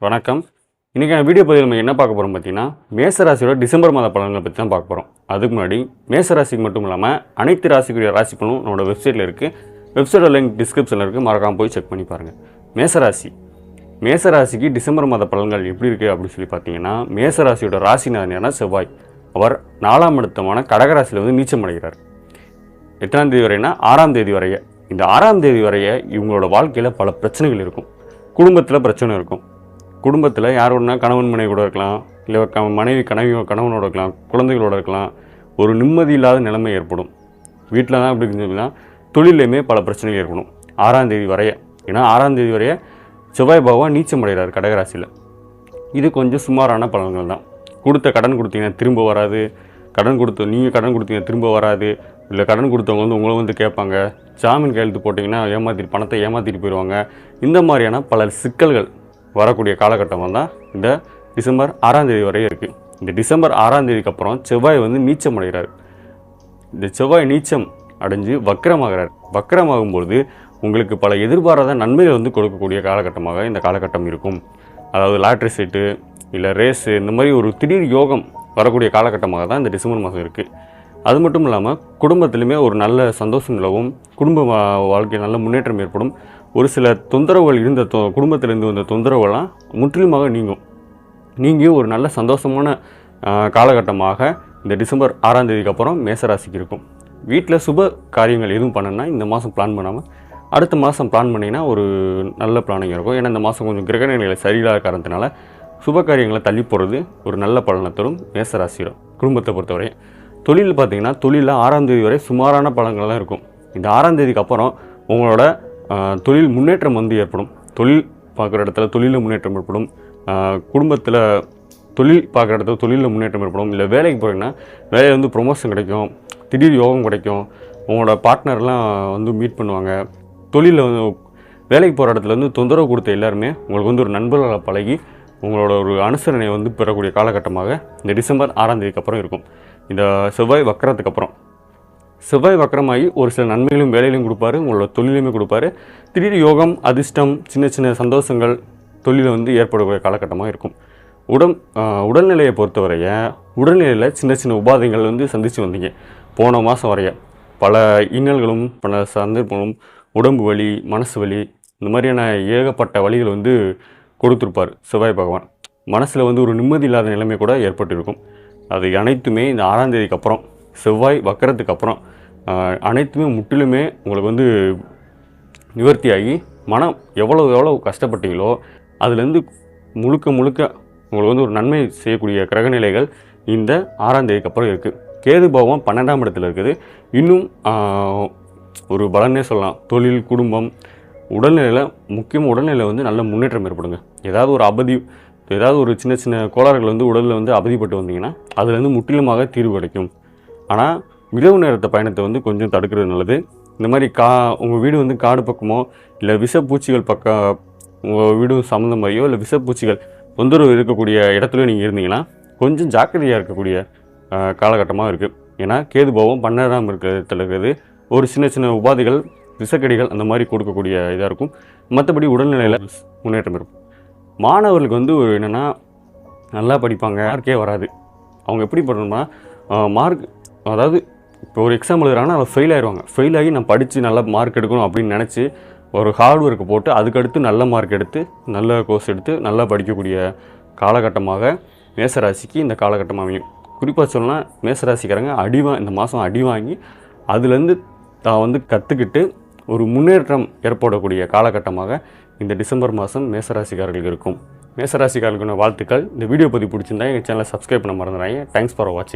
வணக்கம். இன்றைக்கான வீடியோ பதிவில் நம்ம என்ன பார்க்க போகிறோம் பார்த்தீங்கன்னா, மேசராசியோட டிசம்பர் மாத பலன்களை பற்றி தான் பார்க்க போகிறோம். அதுக்கு முன்னாடி மேசராசிக்கு மட்டும் இல்லாமல் அனைத்து ராசிக்குரிய ராசி பலனும் நம்மளோட வெப்சைட்டில் இருக்குது. வெப்சைட்டோட லிங்க் டிஸ்கிரிப்ஷனில் இருக்குது, மறக்காமல் போய் செக் பண்ணி பாருங்கள். மேசராசிக்கு டிசம்பர் மாத பலன்கள் எப்படி இருக்குது அப்படின்னு சொல்லி பார்த்தீங்கன்னா, மேசராசியோட ராசிநாதனான செவ்வாய் அவர் 4ஆம் இடத்தமான கடகராசியில் வந்து நீச்சம் அடைகிறார். எத்தனாம் தேதி வரைனா 6ஆம் தேதி வரைய. இந்த 6ஆம் தேதி வரைய இவங்களோட வாழ்க்கையில் பல பிரச்சனைகள் இருக்கும். குடும்பத்தில் பிரச்சனை இருக்கும். குடும்பத்தில் யாரோடனா கணவன் மனைவி கூட இருக்கலாம், இல்லை மனைவி கணவனோட இருக்கலாம், குழந்தைகளோட இருக்கலாம். ஒரு நிம்மதி இல்லாத நிலைமை ஏற்படும். வீட்டில் தான் அப்படி இருந்ததுன்னா தொழிலையுமே பல பிரச்சனைகள் ஏற்படும் 6ஆம் தேதி வரைய. ஏன்னா 6ஆம் தேதி வரைய செவ்வாய் பகவான் நீச்சம் அடைகிறார் கடகராசியில். இது கொஞ்சம் சுமாரான பலன்கள் தான். கொடுத்த கடன் கொடுத்தீங்கன்னா திரும்ப வராது, நீங்கள் கடன் கொடுத்தீங்கன்னா திரும்ப வராது, இல்லை கடன் கொடுத்தவங்க வந்து உங்களை வந்து கேட்பாங்க, ஜாமீன் கையெழுத்து போட்டிங்கன்னா பணத்தை ஏமாற்றிட்டு போயிடுவாங்க. இந்த மாதிரியான பல சிக்கல்கள் வரக்கூடிய காலகட்டமாக தான் இந்த டிசம்பர் 6ஆம் தேதி வரையும் இருக்குது. இந்த டிசம்பர் 6ஆம் தேதிக்கு அப்புறம் செவ்வாய் வந்து நீச்சம் அடைகிறார். இந்த செவ்வாய் நீச்சம் அடைஞ்சு வக்கரமாகிறார். வக்கரமாகும்பொழுது உங்களுக்கு பல எதிர்பாராத நன்மைகள் வந்து கொடுக்கக்கூடிய காலகட்டமாக இந்த காலகட்டம் இருக்கும். அதாவது லாட்ரி சீட்டு இல்லை ரேஸு, இந்த மாதிரி ஒரு திடீர் யோகம் வரக்கூடிய காலகட்டமாக தான் இந்த டிசம்பர் மாதம் இருக்குது. அது மட்டும் இல்லாமல் குடும்பத்திலுமே ஒரு நல்ல சந்தோஷம் நிலவும், குடும்ப வாழ்க்கையில் நல்ல முன்னேற்றம் ஏற்படும். ஒரு சில தொந்தரவுகள் இருந்த குடும்பத்திலிருந்து வந்த தொந்தரவுகள்லாம் முற்றிலுமாக நீங்கி ஒரு நல்ல சந்தோஷமான காலகட்டமாக இந்த டிசம்பர் 6ஆம் தேதிக்கு அப்புறம் மேசராசிக்கு இருக்கும். வீட்டில் சுப காரியங்கள் எதுவும் பண்ணணுன்னா இந்த மாதம் பிளான் பண்ணாமல் அடுத்த மாதம் பிளான் பண்ணிங்கன்னா ஒரு நல்ல பிளானிங் இருக்கும். ஏன்னா இந்த மாதம் கொஞ்சம் கிரகநிலைகளை சரியில்லாத காரணத்தினால சுப காரியங்களை தள்ளி போகிறது ஒரு நல்ல பலனை தரும் மேசராசியோட குடும்பத்தை பொறுத்தவரை. தொழில் பார்த்திங்கன்னா தொழிலில் 6ஆம் தேதி வரை சுமாரான பலன்கள் தான் இருக்கும். இந்த 6ஆம் தேதிக்கு அப்புறம் உங்களோட தொழில் முன்னேற்றம் வந்து ஏற்படும். தொழில் பார்க்குற இடத்துல தொழிலில் முன்னேற்றம் ஏற்படும். குடும்பத்தில் தொழில் பார்க்குற இடத்துல தொழிலில் முன்னேற்றம் ஏற்படும். இல்லை வேலைக்கு போகிறீங்கன்னா வேலையில் வந்து ப்ரொமோஷன் கிடைக்கும், திடீர் யோகம் கிடைக்கும். உங்களோட பார்ட்னர்லாம் வந்து மீட் பண்ணுவாங்க. தொழிலில் வந்து வேலைக்கு போகிற இடத்துல வந்து தொந்தரவு கொடுத்த எல்லாருமே உங்களுக்கு வந்து ஒரு நண்பர்களை பழகி உங்களோட ஒரு அனுசரணையை வந்து பெறக்கூடிய காலகட்டமாக இந்த டிசம்பர் 6ஆம் தேதிக்கு அப்புறம் இருக்கும். இந்த செவ்வாய் வக்கரத்துக்கு அப்புறம் செவ்வாய் வக்கரமாகி ஒரு சில நன்மைகளும் வேலையிலும் கொடுப்பாரு, உங்களோட தொழிலையுமே கொடுப்பாரு. திடீர் யோகம், அதிர்ஷ்டம், சின்ன சின்ன சந்தோஷங்கள் தொழிலில் வந்து ஏற்படக்கூடிய காலகட்டமாக இருக்கும். உடல்நிலையை பொறுத்தவரைய உடல்நிலையில் சின்ன சின்ன உபாதைகள் வந்து சந்தித்து வந்தீங்க. போன மாதம் வரைய பல இன்னல்களும் பல சந்தர்ப்பங்களும், உடம்பு வலி, மனசு வலி, இந்த மாதிரியான ஏகப்பட்ட வலிகள் வந்து கொடுத்துருப்பார் செவ்வாய் பகவான். மனசில் வந்து ஒரு நிம்மதி இல்லாத நிலைமை கூட ஏற்பட்டிருக்கும். அது அனைத்துமே இந்த 6ஆம் தேதிக்கு அப்புறம் செவ்வாய் வக்கரத்துக்கு அப்புறம் அனைத்துமே முற்றிலுமே உங்களுக்கு வந்து நிவர்த்தியாகி மனம் எவ்வளோ கஷ்டப்பட்டீங்களோ அதுலேருந்து முழுக்க உங்களுக்கு வந்து ஒரு நன்மை செய்யக்கூடிய கிரகநிலைகள் இந்த 6ஆம் தேதிக்கு அப்புறம் இருக்குது. கேது பாவம் 12ஆம் இடத்துல இருக்குது. இன்னும் ஒரு பலனே சொல்லலாம். தொழில், குடும்பம், உடல்நிலையில் முக்கியமாக உடல்நிலையில் வந்து நல்ல முன்னேற்றம் ஏற்படுங்க. ஏதாவது ஒரு சின்ன சின்ன கோளாறுகள் வந்து உடலில் வந்து அவதிப்பட்டு வந்தீங்கன்னா அதுலேருந்து முற்றிலுமாக தீர்வு கிடைக்கும். ஆனால் இரவு நேரத்தை பயணத்தை வந்து கொஞ்சம் தடுக்கிறது நல்லது. இந்த மாதிரி உங்கள் வீடு வந்து காடு பக்கமோ இல்லை விஷப்பூச்சிகள் உங்கள் வீடு சம்மந்தமாகியோ இல்லை விஷப்பூச்சிகள் தொந்தரவு இருக்கக்கூடிய இடத்துல நீங்கள் இருந்தீங்கன்னா கொஞ்சம் ஜாக்கிரதையாக இருக்கக்கூடிய காலகட்டமாக இருக்குது. ஏன்னா கேது பாவம் 12ஆம் இடத்துல இருக்கிறது ஒரு சின்ன சின்ன உபாதைகள், விஷக்கடிகள் அந்த மாதிரி கொடுக்கக்கூடிய இதாக இருக்கும். மற்றபடி உடல்நிலையில் முன்னேற்றம் இருக்கும். மாணவர்களுக்கு வந்து ஒரு என்னென்னா நல்லா படிப்பாங்க, மார்க்கே வராது. அவங்க எப்படி பண்ணணும்னா மார்க், அதாவது இப்போ ஒரு எக்ஸாம் எழுதுறாங்கன்னா அதை ஃபெயில் ஆகிடுவாங்க. ஃபெயில் ஆகி நான் படித்து நல்லா மார்க் எடுக்கணும் அப்படின்னு நினச்சி ஒரு ஹார்ட் ஒர்க்கு போட்டு அதுக்கடுத்து நல்ல மார்க் எடுத்து நல்ல கோர்ஸ் எடுத்து நல்லா படிக்கக்கூடிய காலகட்டமாக மேசராசிக்கு இந்த காலகட்டம் அமையும். குறிப்பாக சொல்லலாம், மேசராசிக்காரங்க இந்த மாதம் அடி வாங்கி அதுலேருந்து தான் வந்து கற்றுக்கிட்டு ஒரு முன்னேற்றம் ஏற்படக்கூடிய காலகட்டமாக இந்த டிசம்பர் மாதம் மேசராசிக்காரர்களுக்கு இருக்கும். மேசராசிக்காரர்களுக்கான வாழ்த்துக்கள். இந்த வீடியோ பற்றி பிடிச்சிருந்தா எங்கள் சேனலை சப்ஸ்கிரைப் பண்ண மறந்துடாங்க. தேங்க்ஸ் ஃபார் வாட்சிங்.